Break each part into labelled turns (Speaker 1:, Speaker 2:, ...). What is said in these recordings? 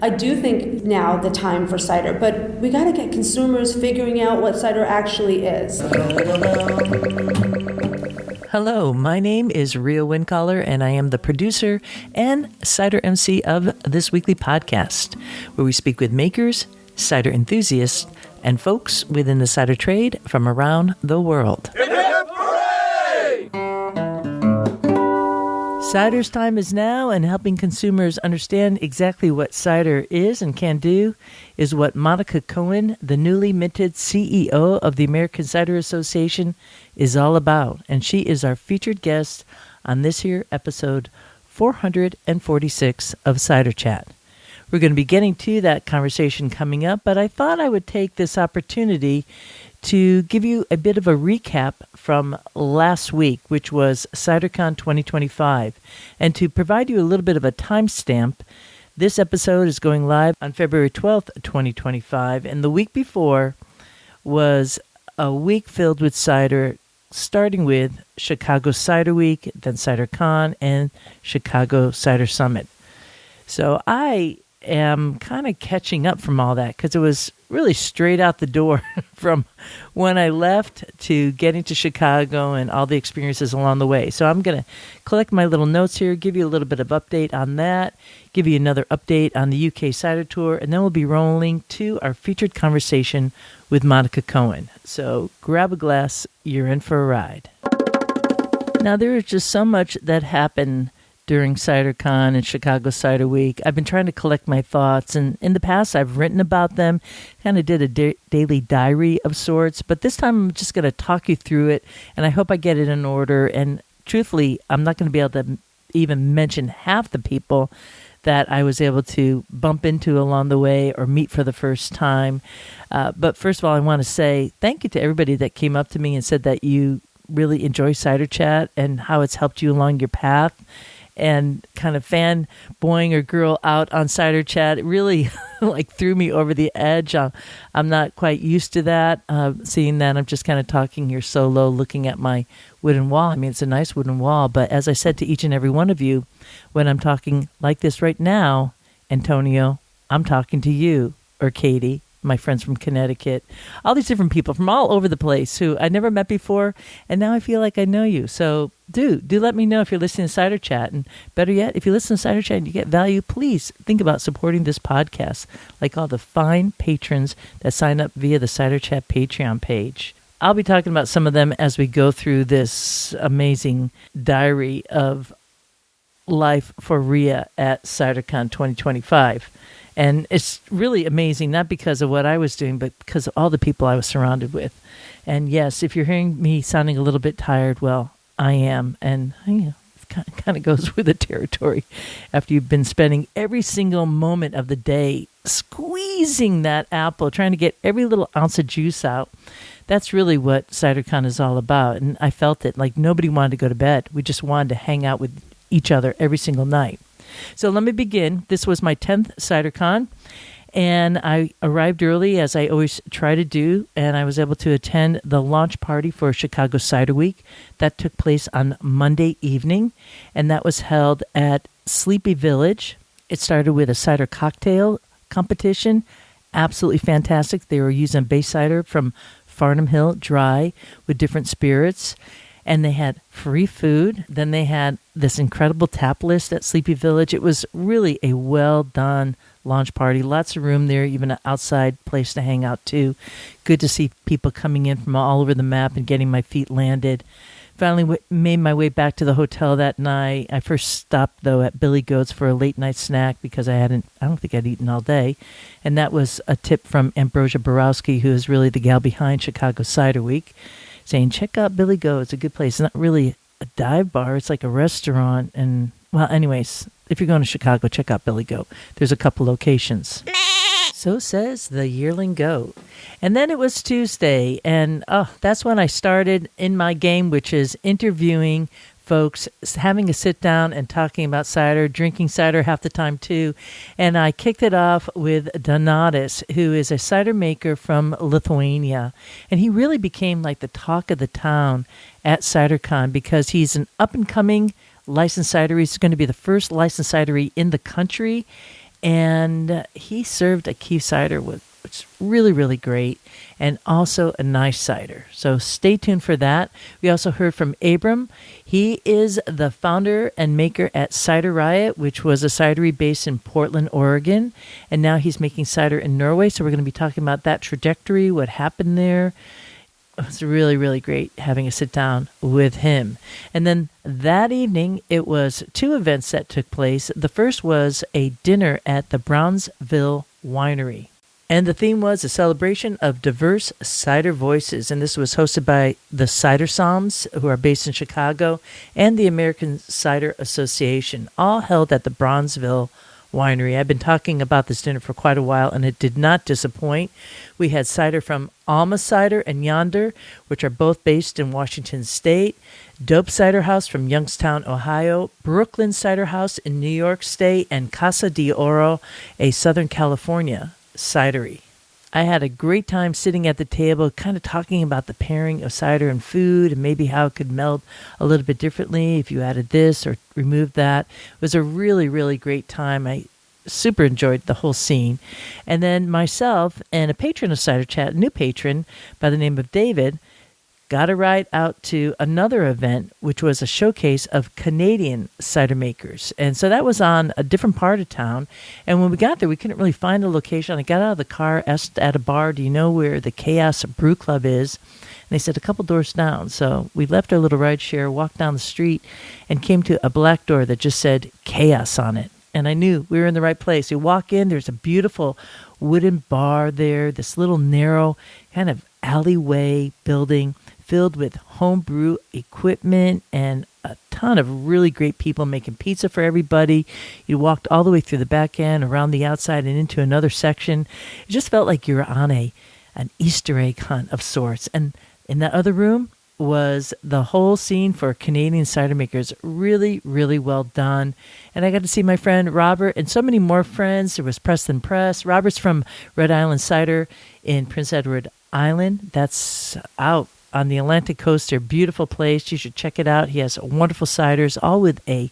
Speaker 1: I do think now the time for cider, but we got to get consumers figuring out what cider actually is.
Speaker 2: Hello, my name is Ria Wincaller, and I am the producer and cider MC of this weekly podcast, where we speak with makers, cider enthusiasts, and folks within the cider trade from around the world.
Speaker 3: Hip, hip, hooray!
Speaker 2: Cider's time is now, and helping consumers understand exactly what cider is and can do is what Monica Cohen, the newly minted CEO of the American Cider Association, is all about. And she is our featured guest on this here episode 446 of Cider Chat. We're going to be getting to that conversation coming up, but I thought I would take this opportunity to give you a bit of a recap from last week, which was CiderCon 2025. And to provide you a little bit of a timestamp, this episode is going live on February 12th, 2025. And the week before was a week filled with cider, starting with Chicago Cider Week, then CiderCon, and Chicago Cider Summit. So I am kind of catching up from all that because it was really straight out the door from when I left to getting to Chicago and all the experiences along the way. So I'm going to collect my little notes here, give you a little bit of update on that, give you another update on the UK Cider Tour, and then we'll be rolling to our featured conversation with Monica Cohen. So grab a glass, you're in for a ride. Now, there is just so much that happened during CiderCon and Chicago Cider Week. I've been trying to collect my thoughts, and in the past I've written about them, kind of did a daily diary of sorts, but this time I'm just going to talk you through it, and I hope I get it in order. And truthfully, I'm not going to be able to even mention half the people that I was able to bump into along the way or meet for the first time. But first of all, I want to say thank you to everybody that came up to me and said that you really enjoy Cider Chat and how it's helped you along your path. And kind of fanboying a girl out on Cider Chat, it really like threw me over the edge. I'm not quite used to that, seeing that I'm just kind of talking here solo, looking at my wooden wall. I mean, it's a nice wooden wall, but as I said to each and every one of you, when I'm talking like this right now, Antonio, I'm talking to you, or Katie, my friends from Connecticut, all these different people from all over the place who I never met before, and now I feel like I know you. So do let me know if you're listening to Cider Chat, and better yet, if you listen to Cider Chat and you get value, please think about supporting this podcast, like all the fine patrons that sign up via the Cider Chat Patreon page. I'll be talking about some of them as we go through this amazing diary of life for Ria at CiderCon 2025. And it's really amazing, not because of what I was doing, but because of all the people I was surrounded with. And yes, if you're hearing me sounding a little bit tired, well, I am. And it kind of goes with the territory after you've been spending every single moment of the day squeezing that apple, trying to get every little ounce of juice out. That's really what CiderCon is all about. And I felt it like nobody wanted to go to bed. We just wanted to hang out with each other every single night. So let me begin. This was my 10th CiderCon, and I arrived early, as I always try to do, and I was able to attend the launch party for Chicago Cider Week. That took place on Monday evening, and that was held at Sleepy Village. It started with a cider cocktail competition. Absolutely fantastic. They were using bay cider from Farnham Hill dry with different spirits. And they had free food. Then they had this incredible tap list at Sleepy Village. It was really a well-done launch party. Lots of room there, even an outside place to hang out, too. Good to see people coming in from all over the map and getting my feet landed. Finally made my way back to the hotel that night. I first stopped, though, at Billy Goat's for a late-night snack because I don't think I'd eaten all day. And that was a tip from Ambrosia Borowski, who is really the gal behind Chicago Cider Week, saying, check out Billy Goat. It's a good place. It's not really a dive bar. It's like a restaurant. And, well, anyways, if you're going to Chicago, check out Billy Goat. There's a couple locations. So says the yearling goat. And then it was Tuesday. And, that's when I started in my game, which is interviewing folks, having a sit down and talking about cider, drinking cider half the time too. And I kicked it off with Donatas, who is a cider maker from Lithuania. And he really became like the talk of the town at CiderCon because he's an up-and-coming licensed cidery. It's going to be the first licensed cidery in the country. And he served a key cider which is really, really great, and also a nice cider. So stay tuned for that. We also heard from Abram. He is the founder and maker at Cider Riot, which was a cidery based in Portland, Oregon. And now he's making cider in Norway. So we're going to be talking about that trajectory, what happened there. It was really, really great having a sit down with him. And then that evening, it was 2 events that took place. The first was a dinner at the Brownsville Winery. And the theme was a celebration of diverse cider voices. And this was hosted by the Cider Psalms, who are based in Chicago, and the American Cider Association, all held at the Brownsville Winery. I've been talking about this dinner for quite a while, and it did not disappoint. We had cider from Alma Cider and Yonder, which are both based in Washington State, Dope Cider House from Youngstown, Ohio, Brooklyn Cider House in New York State, and Casa de Oro, a Southern California cidery. I had a great time sitting at the table, kind of talking about the pairing of cider and food and maybe how it could meld a little bit differently if you added this or removed that. It was a really, really great time. I super enjoyed the whole scene. And then myself and a patron of Cider Chat, a new patron by the name of David, got a ride out to another event, which was a showcase of Canadian cider makers. And so that was on a different part of town. And when we got there, we couldn't really find a location. I got out of the car, asked at a bar, do you know where the Chaos Brew Club is? And they said a couple doors down. So we left our little ride share, walked down the street, and came to a black door that just said Chaos on it. And I knew we were in the right place. You walk in, there's a beautiful wooden bar there, this little narrow kind of alleyway building filled with homebrew equipment and a ton of really great people making pizza for everybody. You walked all the way through the back end, around the outside, and into another section. It just felt like you were on an Easter egg hunt of sorts. And in that other room was the whole scene for Canadian cider makers. Really, really well done. And I got to see my friend Robert and so many more friends. There was Preston Press. Robert's from Red Island Cider in Prince Edward Island. That's out on the Atlantic coast. They're a beautiful place. You should check it out. He has wonderful ciders, all with a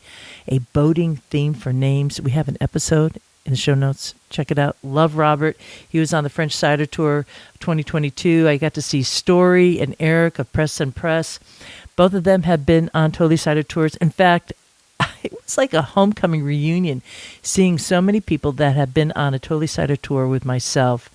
Speaker 2: boating theme for names. We have an episode in the show notes. Check it out. Love Robert. He was on the French Cider Tour 2022. I got to see Story and Eric of Preston Press. Both of them have been on Totally Cider Tours. In fact, it was like a homecoming reunion, seeing so many people that have been on a Totally Cider Tour with myself.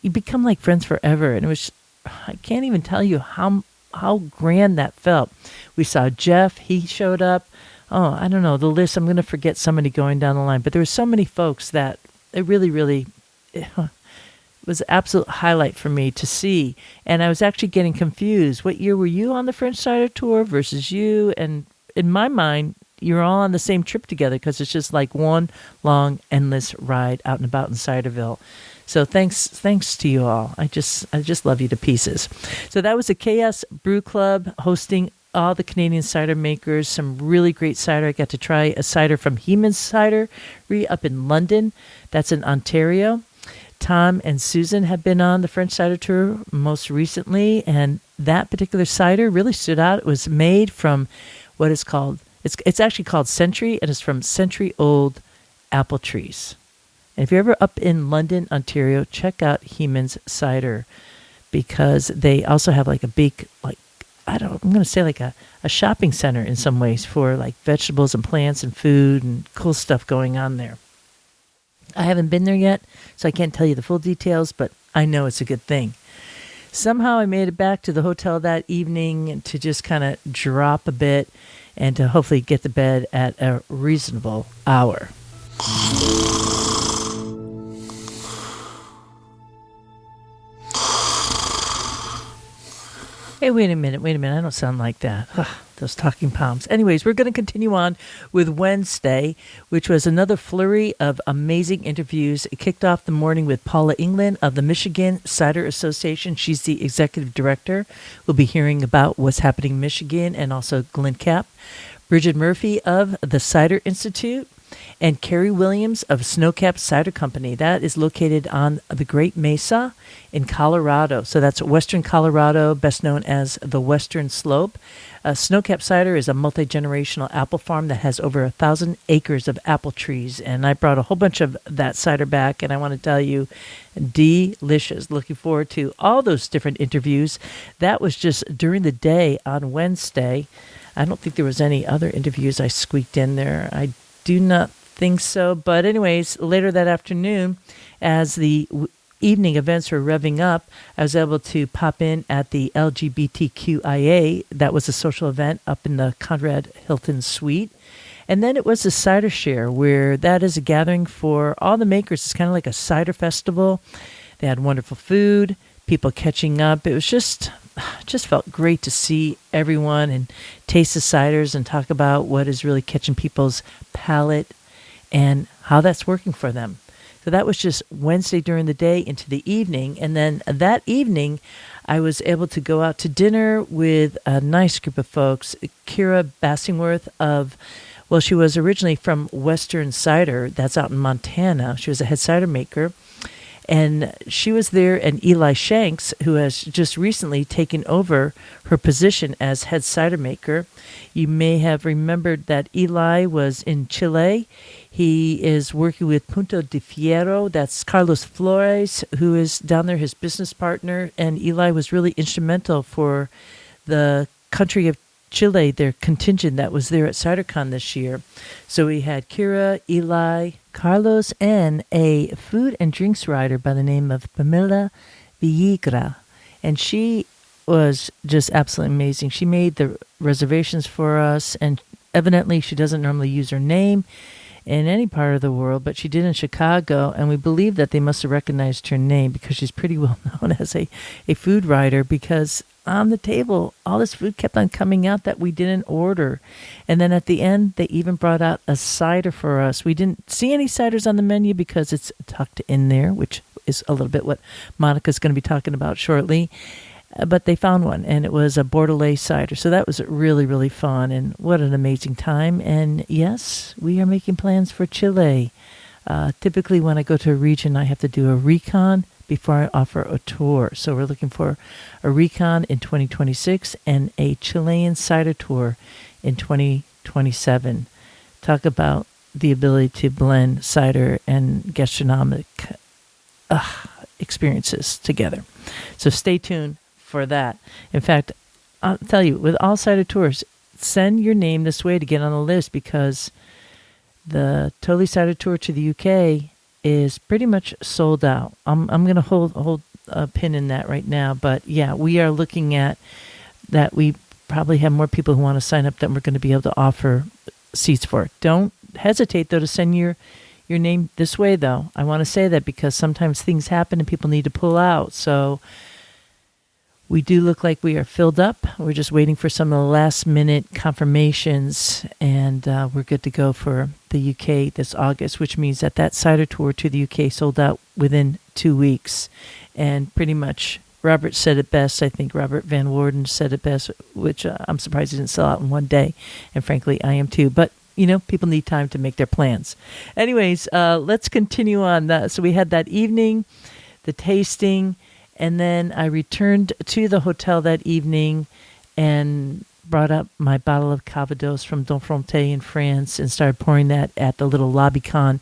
Speaker 2: You become like friends forever. And it was, I can't even tell you how grand that felt. We saw Jeff. He showed up. Oh, I don't know, the list. I'm going to forget somebody going down the line. But there were so many folks that it really, really was an absolute highlight for me to see. And I was actually getting confused. What year were you on the French Cider Tour versus you? And in my mind, you're all on the same trip together because it's just like one long, endless ride out and about in Ciderville. So thanks to you all. I just love you to pieces. So that was the Chaos Brew Club hosting all the Canadian cider makers, some really great cider. I got to try a cider from Heman's Cidery up in London. That's in Ontario. Tom and Susan have been on the French Cider Tour most recently, and that particular cider really stood out. It was made from what is called, it's actually called Century, and it's from century-old apple trees. And if you're ever up in London, Ontario, check out Heman's Cider, because they also have like a big, I'm going to say like a shopping center in some ways for like vegetables and plants and food and cool stuff going on there. I haven't been there yet, so I can't tell you the full details, but I know it's a good thing. Somehow I made it back to the hotel that evening to just kind of drop a bit and to hopefully get to bed at a reasonable hour. Hey, wait a minute. I don't sound like that. Those talking palms. Anyways, we're going to continue on with Wednesday, which was another flurry of amazing interviews. It kicked off the morning with Paula England of the Michigan Cider Association. She's the executive director. We'll be hearing about what's happening in Michigan, and also Glenn Kapp. Bridget Murphy of the Cider Institute. and Carrie Williams of Snowcap Cider Company. That is located on the Great Mesa in Colorado. So that's Western Colorado, best known as the Western Slope. Snowcap Cider is a multi-generational apple farm that has over 1,000 acres of apple trees. And I brought a whole bunch of that cider back, and I want to tell you, delicious. Looking forward to all those different interviews. That was just during the day on Wednesday. I don't think there was any other interviews I squeaked in there. I do not think so. But anyways, later that afternoon, as the evening events were revving up, I was able to pop in at the LGBTQIA. That was a social event up in the Conrad Hilton Suite. And then it was the Cider Share, where that is a gathering for all the makers. It's kind of like a cider festival. They had wonderful food, people catching up. It was just felt great to see everyone and taste the ciders and talk about what is really catching people's palate and how that's working for them. So that was just Wednesday during the day into the evening. And then that evening, I was able to go out to dinner with a nice group of folks. Kira Bassingworth she was originally from Western Cider. That's out in Montana. She was a head cider maker. And she was there, and Eli Shanks, who has just recently taken over her position as head cider maker. You may have remembered that Eli was in Chile. He is working with Punto de Fierro. That's Carlos Flores, who is down there, his business partner. And Eli was really instrumental for the country of Chile, their contingent that was there at CiderCon this year. So we had Kira, Eli, Carlos, and a food and drinks writer by the name of Pamela Villagra. And she was just absolutely amazing. She made the reservations for us, and evidently she doesn't normally use her name in any part of the world, but she did in Chicago, and we believe that they must have recognized her name because she's pretty well known as a food writer, because on the table, all this food kept on coming out that we didn't order. And then at the end, they even brought out a cider for us. We didn't see any ciders on the menu because it's tucked in there, which is a little bit what Monica's going to be talking about shortly. But they found one, and it was a Bordelais cider. So that was really, really fun, and what an amazing time. And yes, we are making plans for Chile. Typically, when I go to a region, I have to do a recon before I offer a tour. So we're looking for a recon in 2026 and a Chilean cider tour in 2027. Talk about the ability to blend cider and gastronomic experiences together. So stay tuned for that. In fact, I'll tell you, with all cider tours, send your name this way to get on the list, because the Totally Cider Tour to the UK is pretty much sold out. I'm going to hold a pin in that right now. But yeah, we are looking at that. We probably have more people who want to sign up than we're going to be able to offer seats for. Don't hesitate, though, to send your name this way, though. I want to say that because sometimes things happen and people need to pull out. So we do look like we are filled up. We're just waiting for some of the last-minute confirmations, and we're good to go for the UK this August, which means that cider tour to the UK sold out within 2 weeks. And pretty much Robert said it best. I think Robert Van Worden said it best, which I'm surprised he didn't sell out in one day. And frankly, I am too. But, people need time to make their plans. Anyways, let's continue on. So we had that evening, the tasting, and then I returned to the hotel that evening and brought up my bottle of Calvados from Don Fronte in France and started pouring that at the little lobby con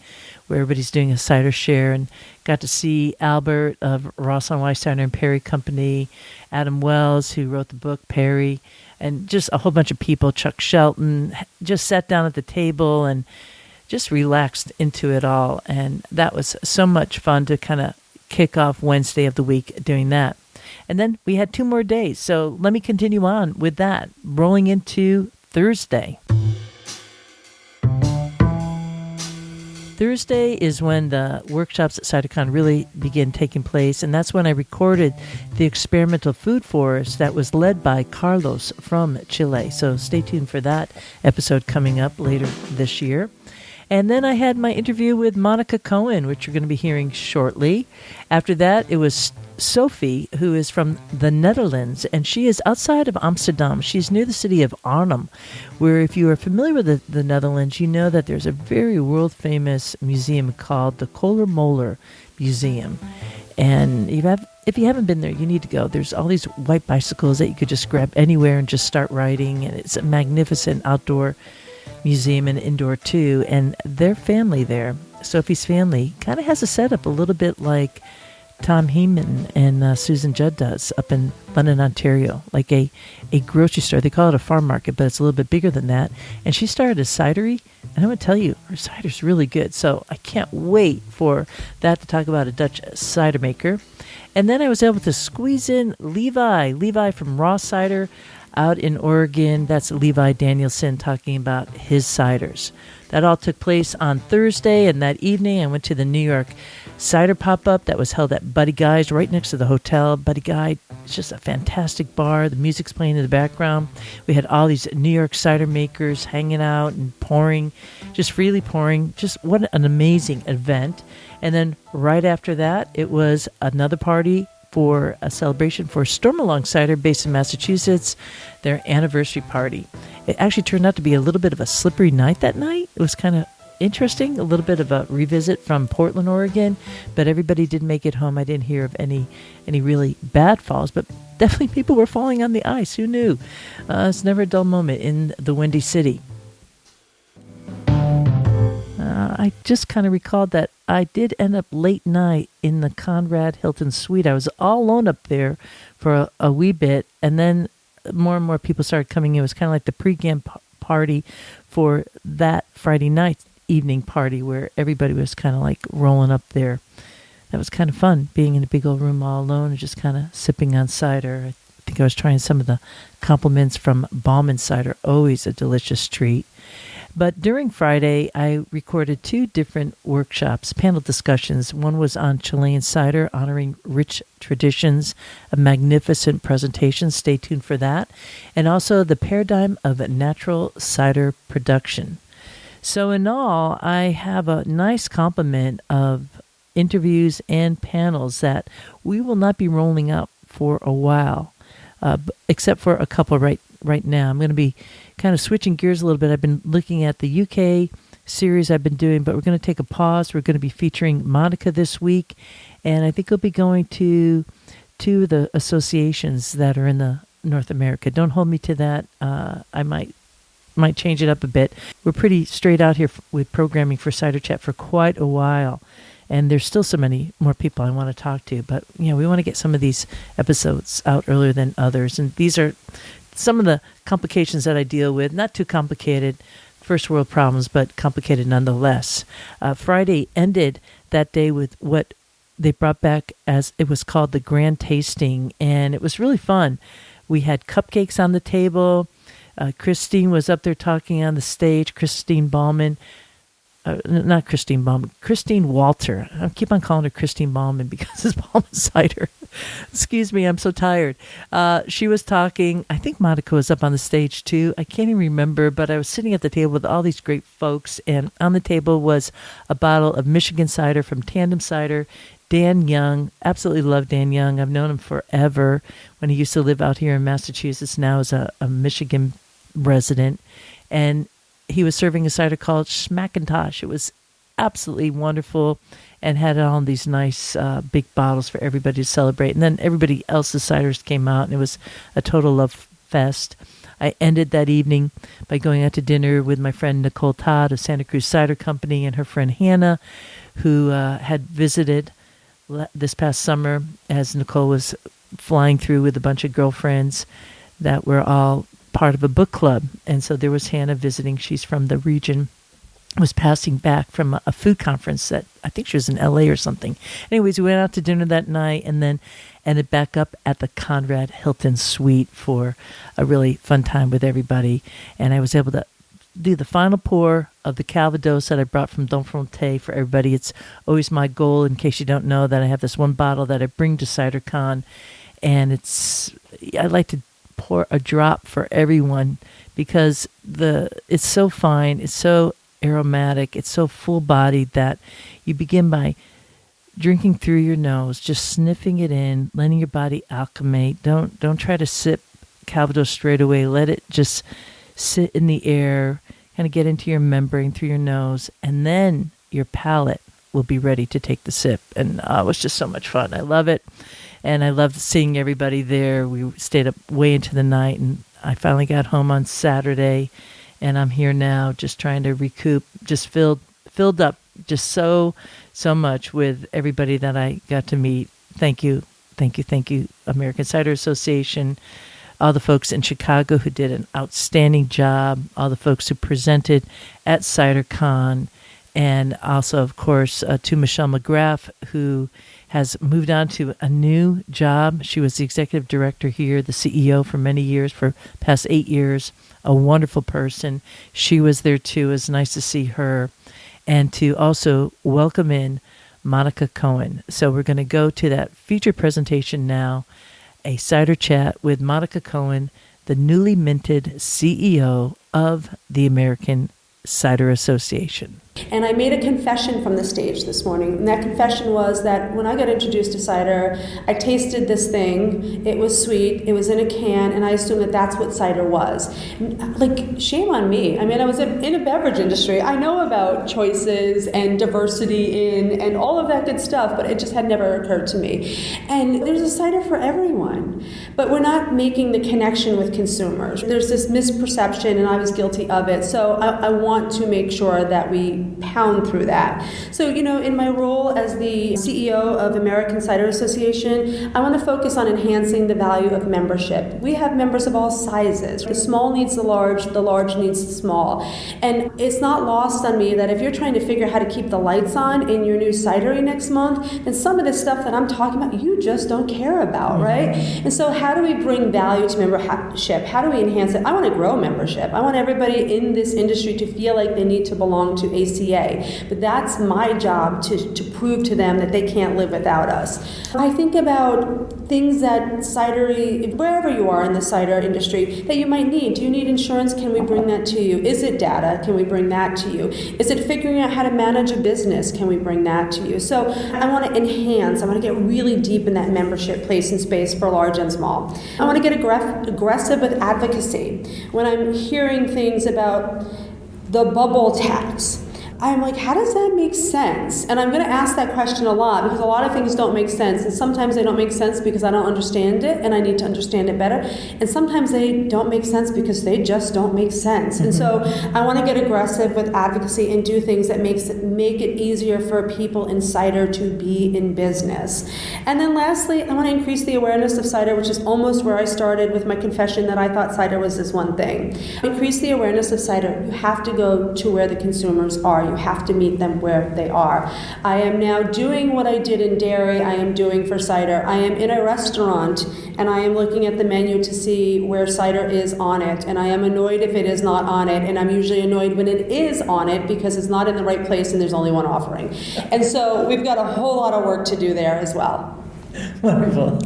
Speaker 2: where everybody's doing a cider share, and got to see Albert of Ross on Weiss Cider and Perry Company, Adam Wells, who wrote the book Perry, and just a whole bunch of people. Chuck Shelton just sat down at the table and just relaxed into it all. And that was so much fun to kind of kick off Wednesday of the week doing that. And then we had 2 more days. So let me continue on with that, rolling into Thursday. Thursday is when the workshops at CiderCon really begin taking place, and that's when I recorded the experimental food forest that was led by Carlos from Chile. So stay tuned for that episode coming up later this year. And then I had my interview with Monica Cohen, which you're going to be hearing shortly. After that, it was Sophie, who is from the Netherlands, and she is outside of Amsterdam. She's near the city of Arnhem, where if you are familiar with the Netherlands, you know that there's a very world-famous museum called the Kohler Museum. And if you haven't been there, you need to go. There's all these white bicycles that you could just grab anywhere and just start riding, and it's a magnificent outdoor museum and indoor too. And their family there, Sophie's family, kind of has a setup a little bit like Tom Heeman and Susan Judd does up in London, Ontario, like a grocery store. They call it a farm market, but it's a little bit bigger than that. And she started a cidery, and I'm going to tell you, her cider's really good. So I can't wait for that to talk about a Dutch cider maker. And then I was able to squeeze in Levi from Raw Cider out in Oregon. That's Levi Danielson talking about his ciders. That all took place on Thursday, and that evening I went to the New York Cider Pop-Up that was held at Buddy Guy's right next to the hotel. Buddy Guy, it's just a fantastic bar. The music's playing in the background. We had all these New York cider makers hanging out and pouring, just freely pouring. Just what an amazing event. And then right after that, it was another party for a celebration for Stormalong Cider based in Massachusetts, their anniversary party. It actually turned out to be a little bit of a slippery night that night. It was kind of interesting, a little bit of a revisit from Portland, Oregon, but everybody did make it home. I didn't hear of any really bad falls, but definitely people were falling on the ice. Who knew? It's never a dull moment in the Windy City. I just kind of recalled that I did end up late night in the Conrad Hilton Suite. I was all alone up there for a wee bit, and then more and more people started coming in. It was kind of like the pregame party for that Friday night evening party where everybody was kind of like rolling up there. That was kind of fun, being in a big old room all alone and just kind of sipping on cider. I think I was trying some of the compliments from Bauman Cider, always a delicious treat. But during Friday, I recorded 2 different workshops, panel discussions. One was on Chilean cider, honoring rich traditions, a magnificent presentation. Stay tuned for that. And also the paradigm of natural cider production. So in all, I have a nice complement of interviews and panels that we will not be rolling out for a while, except for a couple right now. I'm going to be kind of switching gears a little bit. I've been looking at the UK series I've been doing, but we're going to take a pause. We're going to be featuring Monica this week, and I think we'll be going to 2 of the associations that are in the North America. Don't hold me to that. I might change it up a bit. We're pretty straight out here with programming for Cider Chat for quite a while, and there's still so many more people I want to talk to, but we want to get some of these episodes out earlier than others, and these are some of the complications that I deal with. Not too complicated, first world problems, but complicated nonetheless. Friday ended that day with what they brought back as it was called the Grand Tasting, and it was really fun. We had cupcakes on the table. Christine was up there talking on the stage. Christine Walter. I keep on calling her Christine Ballman because it's Ballman Cider. Excuse me, I'm so tired. She was talking. I think Monica was up on the stage too. I can't even remember, but I was sitting at the table with all these great folks, and on the table was a bottle of Michigan cider from Tandem Cider. Dan Young, absolutely love Dan Young. I've known him forever when he used to live out here in Massachusetts. Now is a Michigan resident, and he was serving a cider called Schmackintosh. It was absolutely wonderful and had all these nice big bottles for everybody to celebrate. And then everybody else's ciders came out, and it was a total love fest. I ended that evening by going out to dinner with my friend Nicole Todd of Santa Cruz Cider Company and her friend Hannah, who had visited this past summer as Nicole was flying through with a bunch of girlfriends that were all part of a book club. And so there was Hannah visiting. She's from the region, was passing back from a food conference that I think she was in LA or something. Anyways, we went out to dinner that night and then ended back up at the Conrad Hilton Suite for a really fun time with everybody. And I was able to do the final pour of the Calvados that I brought from Don Fronte for everybody. It's always my goal, in case you don't know, that I have this one bottle that I bring to CiderCon, and I like to pour a drop for everyone because it's so fine, it's so aromatic. It's so full-bodied that you begin by drinking through your nose, just sniffing it in, letting your body alchemate. Don't try to sip Calvados straight away. Let it just sit in the air, kind of get into your membrane through your nose, and then your palate will be ready to take the sip. And it was just so much fun. I love it. And I loved seeing everybody there. We stayed up way into the night, and I finally got home on Saturday, and I'm here now just trying to recoup, just filled up just so much with everybody that I got to meet. Thank you, American Cider Association, all the folks in Chicago who did an outstanding job, all the folks who presented at CiderCon, and also, of course, to Michelle McGrath, who has moved on to a new job. She was the executive director here, the CEO for many years, for past 8 years, a wonderful person. She was there too. It was nice to see her. And to also welcome in Monica Cohen. So we're going to go to that featured presentation now, a cider chat with Monica Cohen, the newly minted CEO of the American Cider Association.
Speaker 1: And I made a confession from the stage this morning. And that confession was that when I got introduced to cider, I tasted this thing. It was sweet. It was in a can. And I assumed that that's what cider was. Like, shame on me. I mean, I was in a beverage industry. I know about choices and diversity and all of that good stuff, but it just had never occurred to me. And there's a cider for everyone. But we're not making the connection with consumers. There's this misperception, and I was guilty of it. So I want to make sure that we pound through that. So, in my role as the CEO of American Cider Association, I want to focus on enhancing the value of membership. We have members of all sizes. The small needs the large needs the small. And it's not lost on me that if you're trying to figure out how to keep the lights on in your new cidery next month, then some of the stuff that I'm talking about, you just don't care about, right? And so how do we bring value to membership? How do we enhance it? I want to grow membership. I want everybody in this industry to feel like they need to belong to ACA. But that's my job to prove to them that they can't live without us. I think about things that cidery, wherever you are in the cider industry, that you might need. Do you need insurance? Can we bring that to you? Is it data? Can we bring that to you? Is it figuring out how to manage a business? Can we bring that to you? So I want to enhance. I want to get really deep in that membership place and space for large and small. I want to get aggressive with advocacy. When I'm hearing things about the bubble tax, I'm like, how does that make sense? And I'm going to ask that question a lot because a lot of things don't make sense. And sometimes they don't make sense because I don't understand it and I need to understand it better. And sometimes they don't make sense because they just don't make sense. And so I want to get aggressive with advocacy and do things that make it easier for people in cider to be in business. And then lastly, I want to increase the awareness of cider, which is almost where I started with my confession that I thought cider was this one thing. Increase the awareness of cider. You have to go to where the consumers are. You have to meet them where they are. I am now doing what I did in dairy, I am doing for cider. I am in a restaurant and I am looking at the menu to see where cider is on it. And I am annoyed if it is not on it. And I'm usually annoyed when it is on it because it's not in the right place and there's only one offering. And so we've got a whole lot of work to do there as well.
Speaker 2: Wonderful.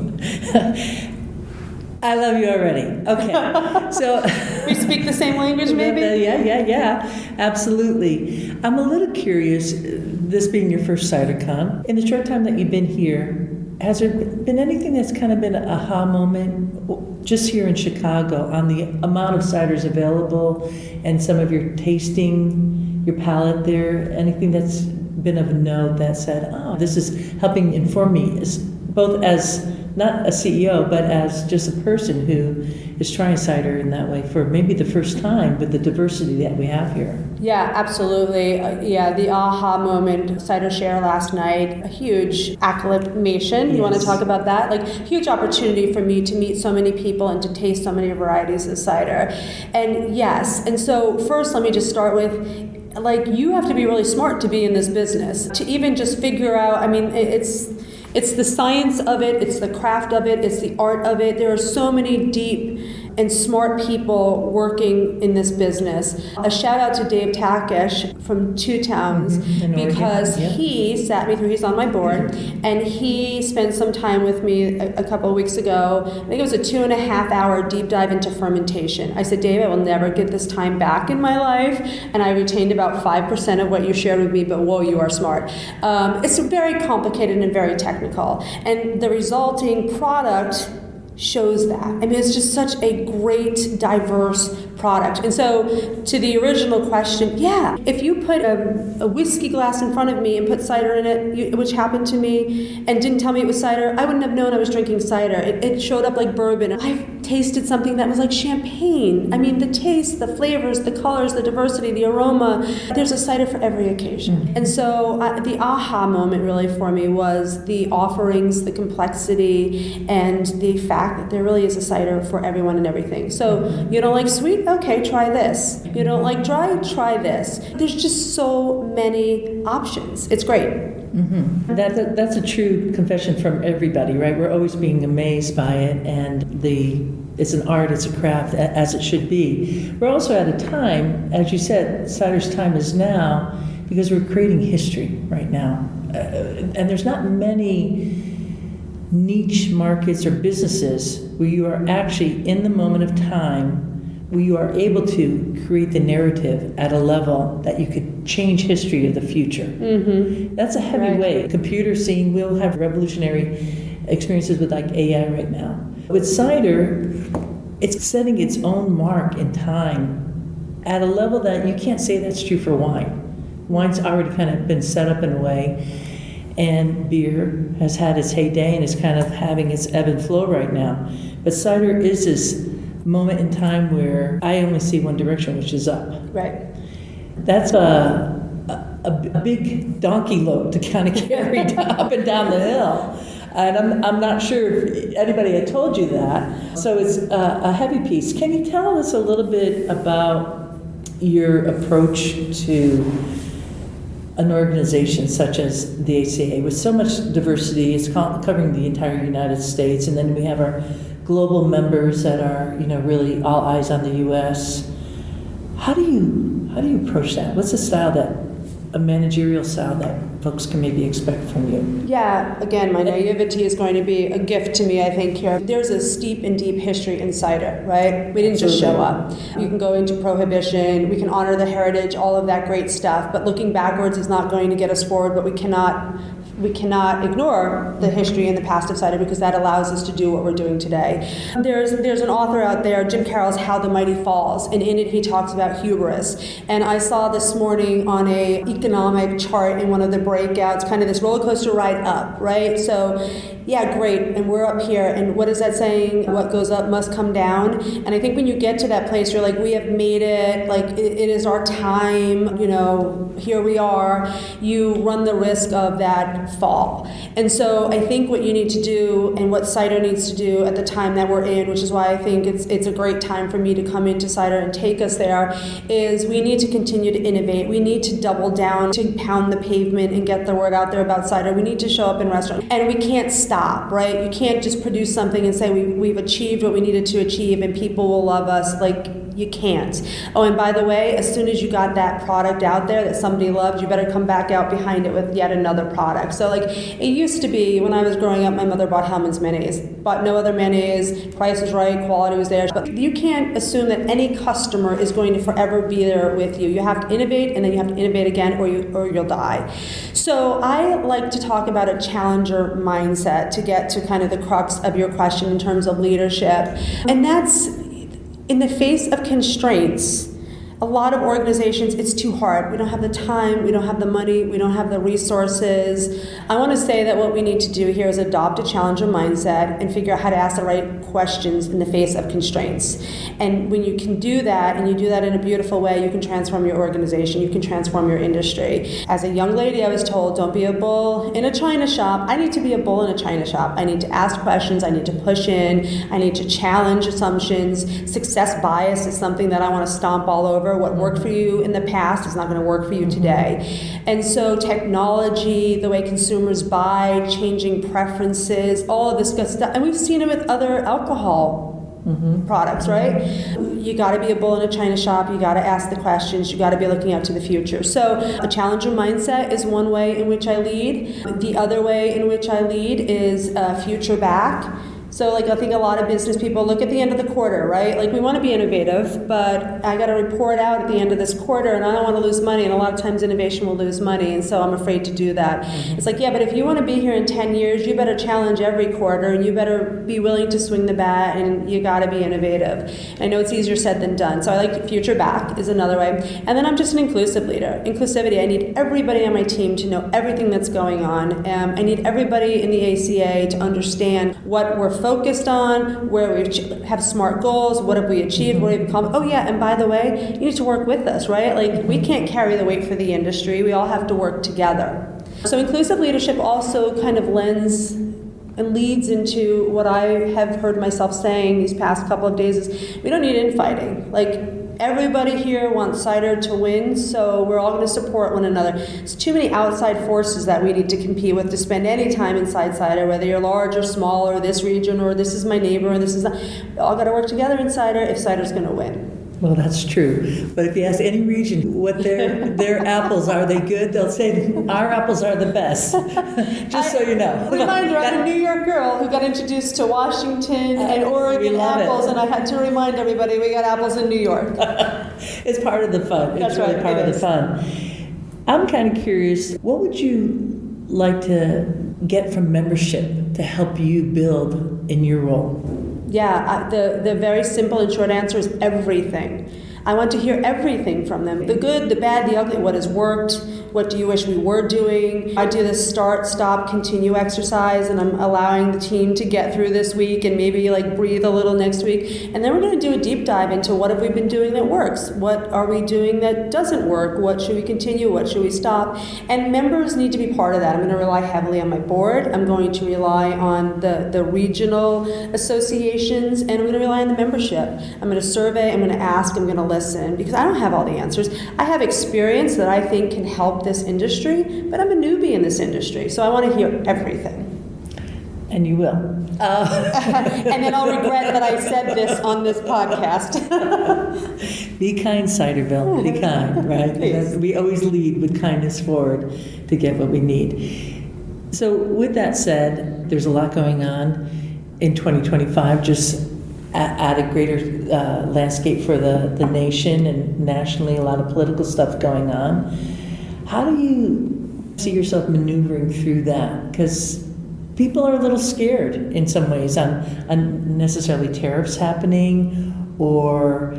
Speaker 2: I love you already. Okay. So
Speaker 1: we speak the same language, maybe?
Speaker 2: Yeah. Absolutely. I'm a little curious, this being your first CiderCon, in the short time that you've been here, has there been anything that's kind of been an aha moment just here in Chicago on the amount of ciders available and some of your tasting, your palate there? Anything that's been of note that said, oh, this is helping inform me, both as not a CEO, but as just a person who is trying cider in that way for maybe the first time with the diversity that we have here.
Speaker 1: Yeah, absolutely. The aha moment, Cider Share last night, a huge acclamation. You want to talk about that? Like, huge opportunity for me to meet so many people and to taste so many varieties of cider. And yes, and so first let me just start with, you have to be really smart to be in this business. To even just figure out, it's the science of it, it's the craft of it, it's the art of it. There are so many deep and smart people working in this business. A shout out to Dave Takish from Two Towns, because he sat me through, he's on my board, and he spent some time with me a couple of weeks ago. I think it was a 2.5 hour deep dive into fermentation. I said, Dave, I will never get this time back in my life, and I retained about 5% of what you shared with me, but whoa, you are smart. It's very complicated and very technical, and the resulting product shows that. I mean, it's just such a great, diverse product. And so, to the original question, yeah, if you put a whiskey glass in front of me and put cider in it, which happened to me, and didn't tell me it was cider, I wouldn't have known I was drinking cider. It showed up like bourbon. I've tasted something that was like champagne. I mean, the taste, the flavors, the colors, the diversity, the aroma, there's a cider for every occasion. And so, the aha moment really for me was the offerings, the complexity, and the fact that there really is a cider for everyone and everything. So, you don't like sweet? Okay, try this. You don't like dry? Try this. There's just so many options. It's great.
Speaker 2: That's a true confession from everybody, right? We're always being amazed by it, and it's an art, it's a craft, as it should be. We're also at a time, as you said, cider's time is now, because we're creating history right now. And there's not many niche markets or businesses where you are actually in the moment of time, where you are able to create the narrative at a level that you could change history of the future. That's a heavy weight. Computer scene will have revolutionary experiences with like AI right now. With cider, it's setting its own mark in time at a level that you can't say that's true for wine. Wine's already kind of been set up in a way, and beer has had its heyday and is kind of having its ebb and flow right now. But cider is this moment in time where I only see one direction, which is up.
Speaker 1: Right.
Speaker 2: That's a big donkey load to kind of carry up and down the hill. And I'm not sure if anybody had told you that. So it's a heavy piece. Can you tell us a little bit about your approach to an organization such as the ACA with so much diversity? It's covering the entire United States, and then we have our global members that are, really all eyes on the U.S. How do you approach that? What's a managerial style that folks can maybe expect from you?
Speaker 1: Yeah, again, my naivety is going to be a gift to me, I think, here. There's a steep and deep history in cider, right? We didn't just show up. You can go into prohibition, we can honor the heritage, all of that great stuff, but looking backwards is not going to get us forward, but we cannot ignore the history and the past of cider, because that allows us to do what we're doing today. There's an author out there, Jim Carroll's How the Mighty Falls, and in it he talks about hubris. And I saw this morning on a economic chart in one of the breakouts, kind of this roller coaster ride up, right? So, yeah, great, and we're up here, and what is that saying? What goes up must come down. And I think when you get to that place, you're like, we have made it, like it is our time, here we are. You run the risk of that fall. And so I think what you need to do, and what cider needs to do at the time that we're in, which is why I think it's a great time for me to come into cider and take us there, is we need to continue to innovate. We need to double down, to pound the pavement and get the word out there about cider. We need to show up in restaurants, and we can't stop, right? You can't just produce something and say we've achieved what we needed to achieve and people will love us. Like, you can't. Oh, and by the way, as soon as you got that product out there that somebody loved, you better come back out behind it with yet another product. So like, it used to be, when I was growing up, my mother bought Hellman's mayonnaise, bought no other mayonnaise, price was right, quality was there. But you can't assume that any customer is going to forever be there with you. You have to innovate, and then you have to innovate again, or you'll die. So I like to talk about a challenger mindset to get to kind of the crux of your question in terms of leadership. And that's, in the face of constraints, a lot of organizations, it's too hard. We don't have the time, we don't have the money, we don't have the resources. I want to say that what we need to do here is adopt a challenger mindset and figure out how to ask the right questions in the face of constraints. And when you can do that, and you do that in a beautiful way, you can transform your organization, you can transform your industry. As a young lady, I was told, don't be a bull in a china shop. I need to be a bull in a china shop. I need to ask questions, I need to push in, I need to challenge assumptions. Success bias is something that I want to stomp all over. What worked for you in the past is not going to work for you today. And so technology, the way consumers buy, changing preferences, all of this good stuff. And we've seen it with other alcohol products, right? You got to be a bull in a china shop. You got to ask the questions. You got to be looking out to the future. So a challenger mindset is one way in which I lead. The other way in which I lead is future back. So like I think a lot of business people look at the end of the quarter, right? Like we want to be innovative, but I got to report out at the end of this quarter and I don't want to lose money, and a lot of times innovation will lose money, and so I'm afraid to do that. It's like, yeah, but if you want to be here in 10 years, you better challenge every quarter and you better be willing to swing the bat, and you got to be innovative. I know it's easier said than done, so I like future back is another way. And then I'm just an inclusive leader. Inclusivity, I need everybody on my team to know everything that's going on. I need everybody in the ACA to understand what we're focused on, where we have smart goals, what have we achieved, what have we accomplished. Oh yeah, and by the way, you need to work with us, right? Like we can't carry the weight for the industry. We all have to work together. So inclusive leadership also kind of lends and leads into what I have heard myself saying these past couple of days is we don't need infighting. Like everybody here wants cider to win, so we're all going to support one another. It's too many outside forces that we need to compete with to spend any time inside cider, whether you're large or small, or this region, or this is my neighbor, or this is not. We all got to work together in cider if cider's going to win.
Speaker 2: Well, that's true. But if you ask any region what their apples are, they good? They'll say our apples are the best. Just so you know.
Speaker 1: Reminder, I'm a New York girl who got introduced to Washington and Oregon apples, and I had to remind everybody we got apples in New York.
Speaker 2: It's part of the fun.
Speaker 1: That's
Speaker 2: it's really
Speaker 1: right,
Speaker 2: part of the fun. I'm kind of curious, what would you like to get from membership to help you build in your role?
Speaker 1: Yeah, the very simple and short answer is everything. I want to hear everything from them. The good, the bad, the ugly, what has worked, what do you wish we were doing. I do this start, stop, continue exercise, and I'm allowing the team to get through this week and maybe like breathe a little next week. And then we're going to do a deep dive into what have we been doing that works? What are we doing that doesn't work? What should we continue? What should we stop? And members need to be part of that. I'm going to rely heavily on my board. I'm going to rely on the regional associations, and I'm going to rely on the membership. I'm going to survey, I'm going to ask, I'm going to listen, because I don't have all the answers. I have experience that I think can help this industry, but I'm a newbie in this industry, so I want to hear everything.
Speaker 2: And you will.
Speaker 1: And then I'll regret that I said this on this podcast.
Speaker 2: Be kind, Ciderville. Be kind, right?
Speaker 1: Please.
Speaker 2: We always lead with kindness forward to get what we need. So with that said, there's a lot going on in 2025, just add a greater landscape for the nation, and nationally a lot of political stuff going on. How do you see yourself maneuvering through that? Because people are a little scared in some ways on necessarily tariffs happening, or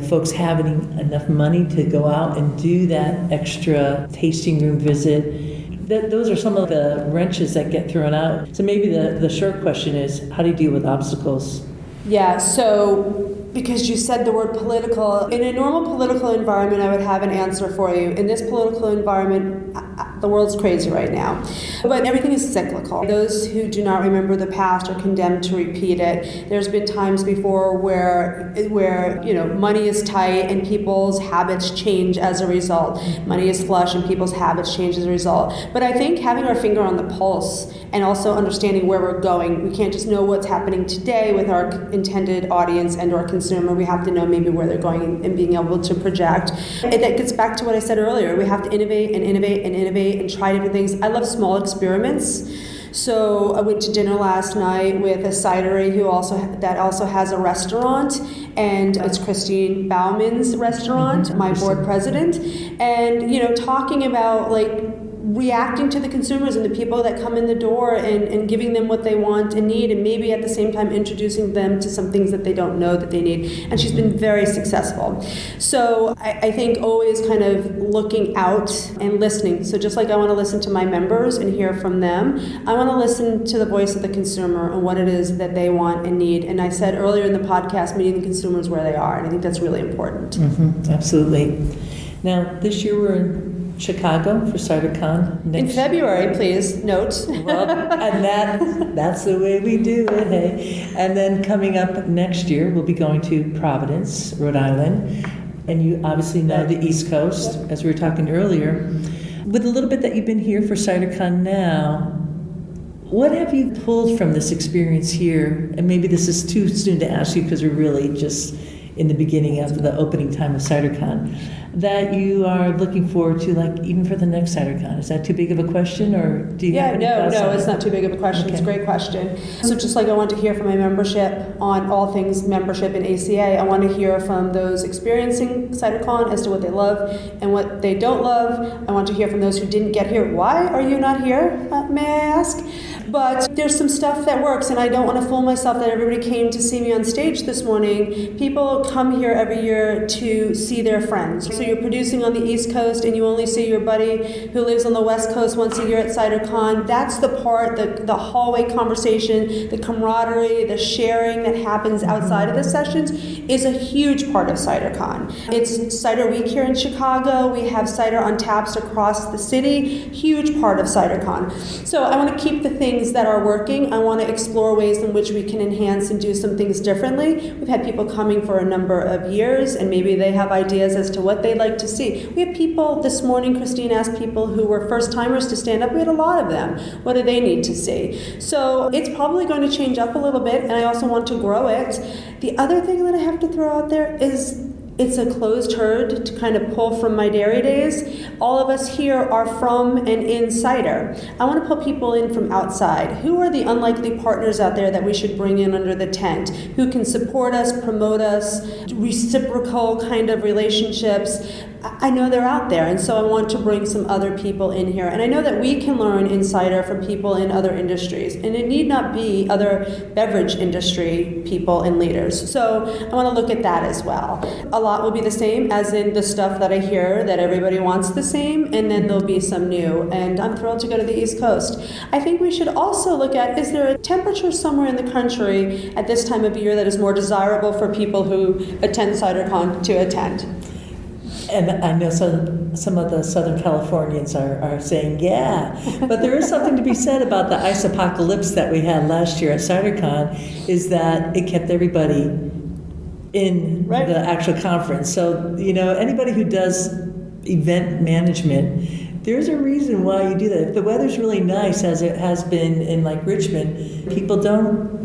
Speaker 2: folks having enough money to go out and do that extra tasting room visit. Those are some of the wrenches that get thrown out. So maybe the short question is, how do you deal with obstacles?
Speaker 1: Yeah, so because you said the word political, in a normal political environment, I would have an answer for you. In this political environment, the world's crazy right now. But everything is cyclical. Those who do not remember the past are condemned to repeat it. There's been times before where money is tight and people's habits change as a result. Money is flush and people's habits change as a result. But I think having our finger on the pulse and also understanding where we're going, we can't just know what's happening today with our intended audience and our consumer. We have to know maybe where they're going and being able to project. And that gets back to what I said earlier. We have to innovate and innovate and innovate and try different things. I love small experiments. So I went to dinner last night with a cidery who also has a restaurant, and it's Christine Bauman's restaurant, my board president, and talking about reacting to the consumers and the people that come in the door and giving them what they want and need, and maybe at the same time introducing them to some things that they don't know that they need. And she's been very successful. So I think always kind of looking out and listening. So just like I want to listen to my members and hear from them, I want to listen to the voice of the consumer and what it is that they want and need. And I said earlier in the podcast, meeting the consumers where they are, and I think that's really important.
Speaker 2: Mm-hmm, absolutely. Now, this year we're in Chicago for CiderCon.
Speaker 1: In February, please note.
Speaker 2: Well, and that's the way we do it, hey. And then coming up next year, we'll be going to Providence, Rhode Island. And you obviously know the East Coast, as we were talking earlier. With a little bit that you've been here for CiderCon now, What have you pulled from this experience here? And maybe this is too soon to ask you because we're really just in the beginning of the opening time of CiderCon, that you are looking forward to, like, even for the next CiderCon? Is that too big of a question, or do you have any thoughts on it?
Speaker 1: It's not too big of a question.
Speaker 2: Okay.
Speaker 1: It's a great question. So just like I want to hear from my membership on all things membership in ACA, I want to hear from those experiencing CiderCon as to what they love and what they don't love. I want to hear from those who didn't get here. Why are you not here, may I ask? But there's some stuff that works, and I don't want to fool myself that everybody came to see me on stage this morning. People come here every year to see their friends. So you're producing on the East Coast and you only see your buddy who lives on the West Coast once a year at CiderCon. That's the part, the hallway conversation, the camaraderie, the sharing that happens outside of the sessions is a huge part of CiderCon. It's Cider Week here in Chicago. We have cider on taps across the city. Huge part of CiderCon. So I want to keep the things that are working. I want to explore ways in which we can enhance and do some things differently. We've had people coming for a number of years, and maybe they have ideas as to what they'd like to see. We have people this morning, Christine asked people who were first-timers to stand up. We had a lot of them. What do they need to see? So it's probably going to change up a little bit, and I also want to grow it. The other thing that I have to throw out there is it's a closed herd to kind of pull from my dairy days. All of us here are from and in cider. I want to pull people in from outside. Who are the unlikely partners out there that we should bring in under the tent? Who can support us, promote us, reciprocal kind of relationships? I know they're out there, and so I want to bring some other people in here. And I know that we can learn in cider from people in other industries, and it need not be other beverage industry people and leaders. So I want to look at that as well. A lot will be the same, as in the stuff that I hear that everybody wants the same, and then there'll be some new. And I'm thrilled to go to the East Coast. I think we should also look at, is there a temperature somewhere in the country at this time of year that is more desirable for people who attend CiderCon to attend?
Speaker 2: And I know some of the Southern Californians are saying, yeah. But there is something to be said about the ice apocalypse that we had last year at CiderCon, is that it kept everybody in the actual conference. So, anybody who does event management, there's a reason why you do that. If the weather's really nice, as it has been in like Richmond, people don't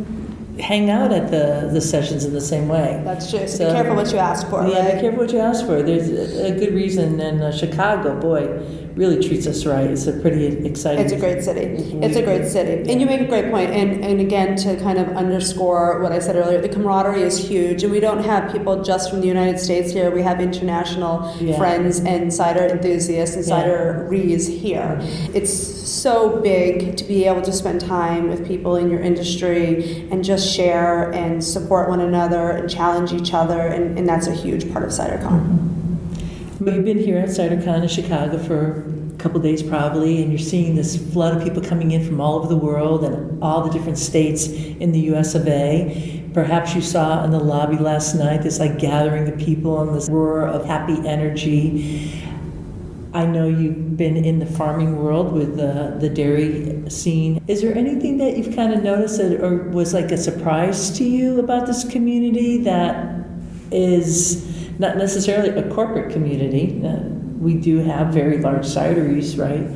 Speaker 2: hang out at the sessions in the same way.
Speaker 1: That's true. So be careful what you ask for.
Speaker 2: Yeah,
Speaker 1: right?
Speaker 2: Be careful what you ask for. There's a good reason, and Chicago, boy, really treats us right. It's a pretty exciting.
Speaker 1: It's a great city. It's a great city, and you make a great point. And again, to kind of underscore what I said earlier, the camaraderie is huge, and we don't have people just from the United States here. We have international friends and cider enthusiasts and cideries here. It's so big to be able to spend time with people in your industry and just share and support one another and challenge each other, and that's a huge part of CiderCon.
Speaker 2: You've been here at CiderCon in Chicago for a couple days probably, and you're seeing this flood of people coming in from all over the world and all the different states in the US of A. Perhaps you saw in the lobby last night this like gathering of people and this roar of happy energy. I know you've been in the farming world with the dairy scene. Is there anything that you've kind of noticed that, or was like a surprise to you about this community that is not necessarily a corporate community? We do have very large cideries, right?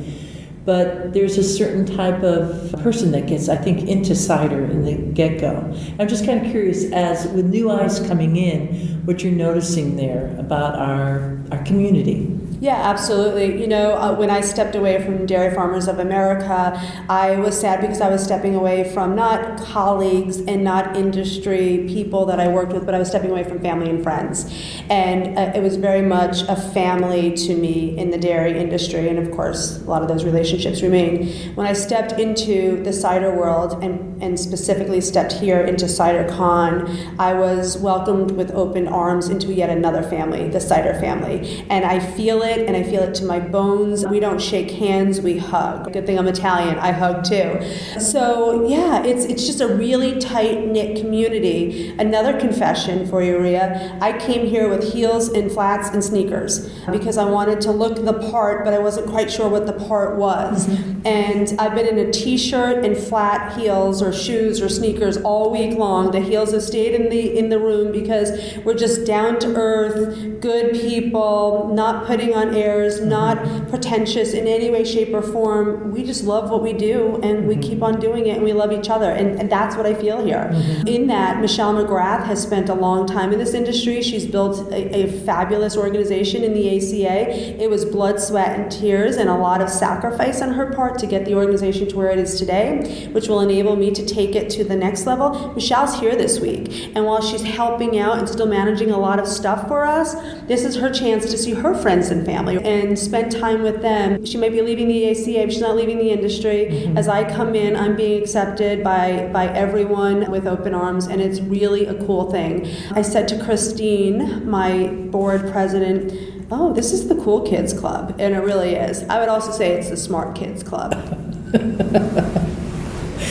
Speaker 2: But there's a certain type of person that gets, I think, into cider in the get-go. I'm just kind of curious, as with new eyes coming in, what you're noticing there about our community.
Speaker 1: Yeah, absolutely. When I stepped away from Dairy Farmers of America, I was sad because I was stepping away from not colleagues and not industry people that I worked with, but I was stepping away from family and friends. And it was very much a family to me in the dairy industry, and of course, a lot of those relationships remain. When I stepped into the cider world, and specifically stepped here into CiderCon, I was welcomed with open arms into yet another family, the cider family. And I feel it, and I feel it to my bones. We don't shake hands, we hug. Good thing I'm Italian, I hug too. So yeah, it's just a really tight-knit community. Another confession for you, Rhea, I came here with heels and flats and sneakers because I wanted to look the part, but I wasn't quite sure what the part was. And I've been in a t-shirt and flat heels or shoes or sneakers all week long. The heels have stayed in the room because we're just down to earth, good people, not putting on on airs, not pretentious in any way, shape, or form. We just love what we do, and we keep on doing it, and we love each other, and that's what I feel here. In that, Michelle McGrath has spent a long time in this industry. She's built a fabulous organization in the ACA. It was blood, sweat, and tears, and a lot of sacrifice on her part to get the organization to where it is today, which will enable me to take it to the next level. Michelle's here this week, and while she's helping out and still managing a lot of stuff for us, this is her chance to see her friends and family and spend time with them. She might be leaving the ACA, but she's not leaving the industry. As I come in, I'm being accepted by everyone with open arms, and it's really a cool thing. I said to Christine, my board president, oh, this is the cool kids club, and it really is. I would also say it's the smart kids club.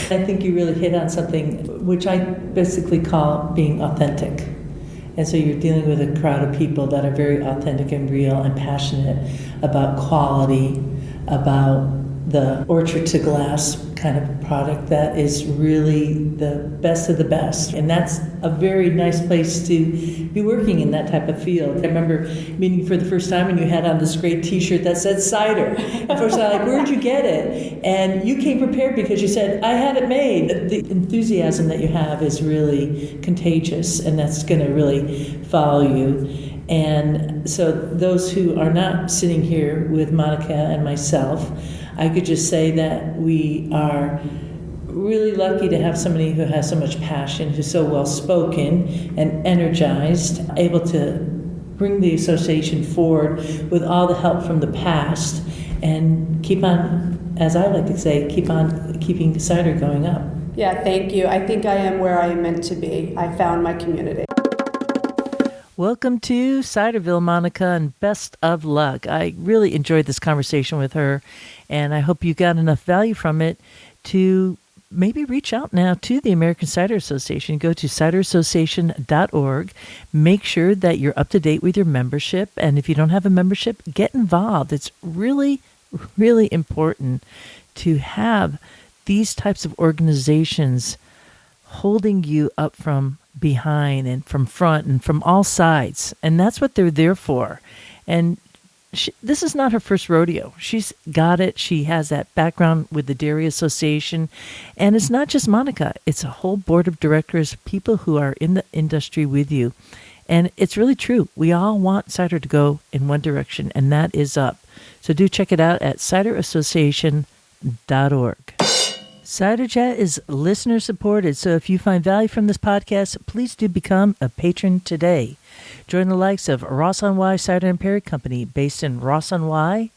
Speaker 2: I think you really hit on something which I basically call being authentic. And so you're dealing with a crowd of people that are very authentic and real and passionate about quality, about the orchard to glass kind of product that is really the best of the best. And that's a very nice place to be working in that type of field. I remember meeting you for the first time and you had on this great t-shirt that said cider. And first I was like, where'd you get it? And you came prepared because you said, I had it made. The enthusiasm that you have is really contagious, and that's going to really follow you. And so those who are not sitting here with Monica and myself, I could just say that we are really lucky to have somebody who has so much passion, who's so well spoken and energized, able to bring the association forward with all the help from the past, and keep on, as I like to say, keep on keeping cider going up.
Speaker 1: Yeah, thank you. I think I am where I am meant to be. I found my community.
Speaker 2: Welcome to Ciderville, Monica, and best of luck. I really enjoyed this conversation with her, and I hope you got enough value from it to maybe reach out now to the American Cider Association. Go to CiderAssociation.org. Make sure that you're up to date with your membership, and if you don't have a membership, get involved. It's really, really important to have these types of organizations holding you up from behind and from front and from all sides. And that's what they're there for. And this is not her first rodeo. She's got it. She has that background with the Dairy Association. And it's not just Monica. It's a whole board of directors, people who are in the industry with you. And it's really true. We all want cider to go in one direction, and that is up. So do check it out at CiderAssociation.org. Cider Chat is listener supported, so if you find value from this podcast, please do become a patron today. Join the likes of Ross on Wye Cider and Perry Company, based in Ross on Wye,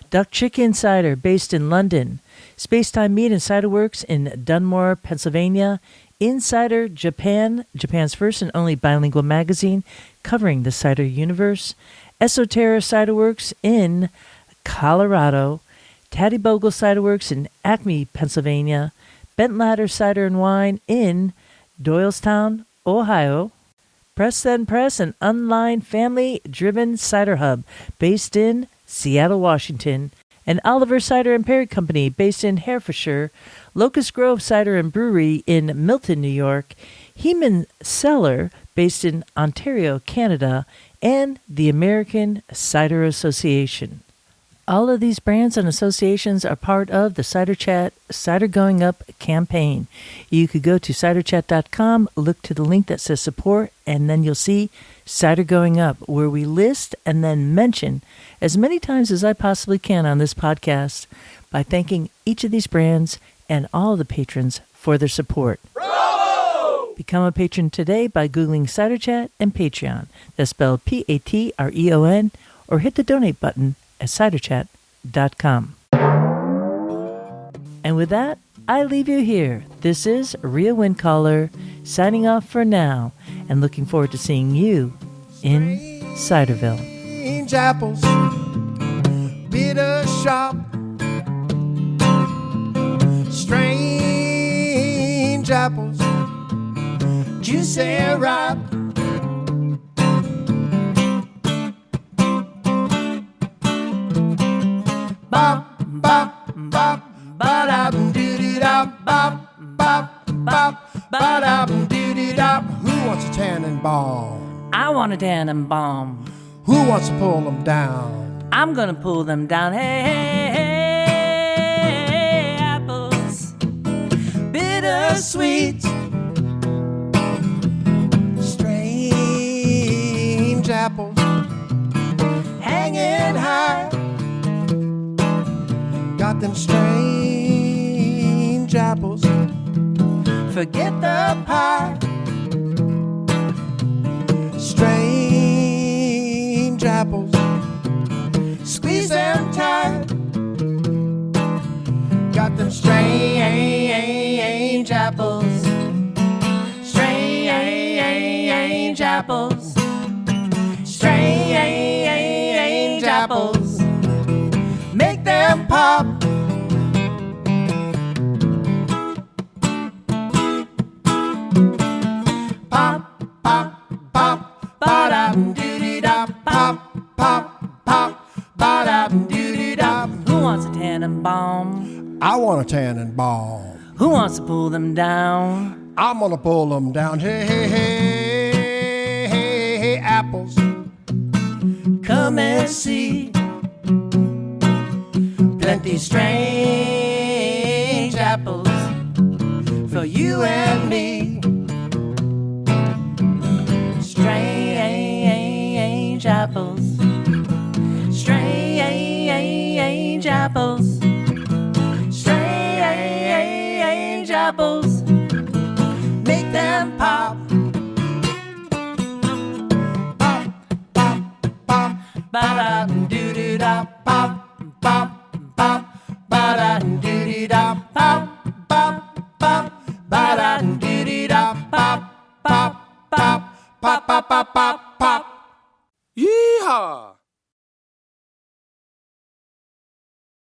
Speaker 2: Duck Chicken Cider, based in London, Spacetime Meat and Cider Works in Dunmore, Pennsylvania, Insider Japan, Japan's first and only bilingual magazine covering the cider universe, Esoterra Cider Works in Colorado, Taddy Bogle Cider Works in Acme, Pennsylvania, Bent Ladder Cider and Wine in Doylestown, Ohio, Press Then Press, an online family-driven cider hub based in Seattle, Washington, and Oliver Cider and Perry Company based in Herefordshire, Locust Grove Cider and Brewery in Milton, New York, Heman Cellar based in Ontario, Canada, and the American Cider Association. All of these brands and associations are part of the Cider Chat Cider Going Up campaign. You could go to ciderchat.com, look to the link that says support, and then you'll see Cider Going Up, where we list and then mention as many times as I possibly can on this podcast by thanking each of these brands and all of the patrons for their support.
Speaker 3: Bravo!
Speaker 2: Become a patron today by Googling Cider Chat and Patreon. That's spelled Patreon, or hit the donate button at ciderchat.com. And with that, I leave you here. This is Rhea Windcaller signing off for now and looking forward to seeing you in Ciderville.
Speaker 4: Strange apples, bitter sharp. Strange apples, juicy ripe. Bop, bop, bop, ba-da-dum-doo-doo-dop, bop, bop, bop, ba-da-dum-doo-doo-dop. Who wants a tannenbaum?
Speaker 2: I want a Tannenbaum.
Speaker 4: Who wants to pull them down?
Speaker 2: I'm gonna pull them down. Hey, hey, hey, apples, bittersweet,
Speaker 4: strange apples, hanging high. Got them strange apples. Forget the pie. Strange apples, squeeze them tight. Got them strange apples. Strange apples. Strange apples. Make them pop. Pop, pop, pop, ba-dum-doo-dee-da. Pop, pop, pop, ba-dum-doo-dee-da.
Speaker 2: Who wants a tannenbaum?
Speaker 4: I want a tannenbaum.
Speaker 2: Who wants to pull them down?
Speaker 4: I'm gonna pull them down. Hey, hey, hey, hey, hey, apples.
Speaker 2: Come and see. Plenty strange apples for you and me. Strange apples. Strange apples. Strange apples.
Speaker 4: Make them pop. Pop, pop, pop.
Speaker 2: Ba-da.